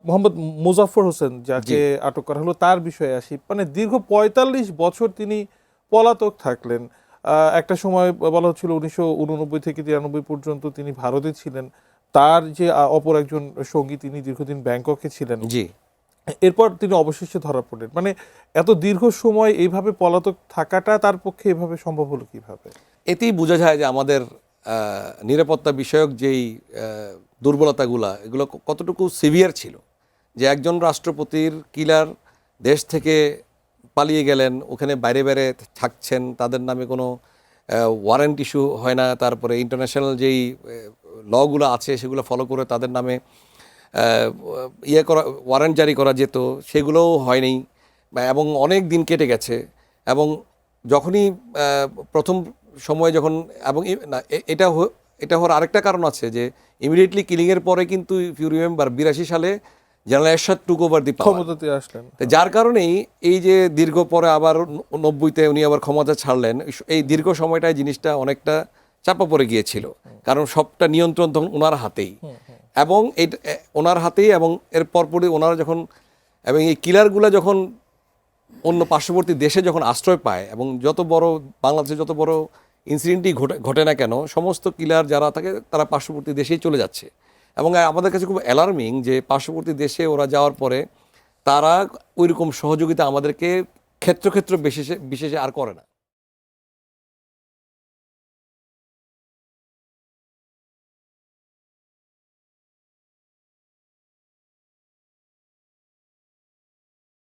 মোহাম্মদ মুজাফফর হোসেন যাকে আটক করা হলো তার বিষয়ে আসি। মানে দীর্ঘ ৪৫ বছর তিনি পলাতক থাকলেন। একটা সময় বলা হচ্ছিল ১৯৮৯ থেকে ৯৩ পর্যন্ত তিনি ভারতে ছিলেন। তার যে অপর একজন সঙ্গী তিনি দীর্ঘদিন ব্যাংককে ছিলেন। জি, এরপর তিনি অবশেষে ধরা পড়লেন। মানে এত দীর্ঘ সময় এইভাবে পলাতক থাকাটা তার পক্ষে এভাবে সম্ভব হলো কিভাবে? এতেই বোঝা যায় যে আমাদের নিরাপত্তা বিষয়ক যেই দুর্বলতাগুলা এগুলো কতটুকু সিভিয়ার ছিল। যে একজন রাষ্ট্রপতির কিলার দেশ থেকে পালিয়ে গেলেন, ওখানে বাইরে বাইরে থাকছেন, তাদের নামে কোনো ওয়ারেন্ট ইস্যু হয় না, তারপরে ইন্টারন্যাশনাল যেই লগুলো আছে সেগুলো ফলো করে তাদের নামে ওয়ারেন্ট জারি করা যেত, সেগুলোও হয়নি এবং অনেক দিন কেটে গেছে। এবং যখনই প্রথম সময় যখন এবং এটা হওয়ার আরেকটা কারণ আছে যে ইমিডিয়েটলি কিলিংয়ের পরে কিন্তু ইফ ইউ রিমেম্বার ৮২ সালে general Ershad took over the পাওয়ার, ক্ষমতাতে আসলেন। যার কারণেই এই যে দীর্ঘ পরে আবার ৯০-তে উনি আবার ক্ষমতা ছাড়লেন, এই দীর্ঘ সময়টায় জিনিসটা অনেকটা চাপা পড়ে গিয়েছিল, কারণ সবটা নিয়ন্ত্রণ তখন ওনার হাতেই এবং এই ওনার হাতেই। এবং এর পরপরই ওনারা যখন এবং এই কিলারগুলো যখন অন্য পার্শ্ববর্তী দেশে যখন আশ্রয় পায় এবং যত বড় বাংলাদেশে যত বড় ইনসিডেন্টই ঘটে না কেন, সমস্ত কিলার যারা থাকে তারা পার্শ্ববর্তী দেশেই চলে যাচ্ছে। এবং আমাদের কাছে খুব অ্যালার্মিং যে পার্শ্ববর্তী দেশে ওরা যাওয়ার পরে তারা ওইরকম সহযোগিতা আমাদেরকে ক্ষেত্র বিশেষে আর করে না।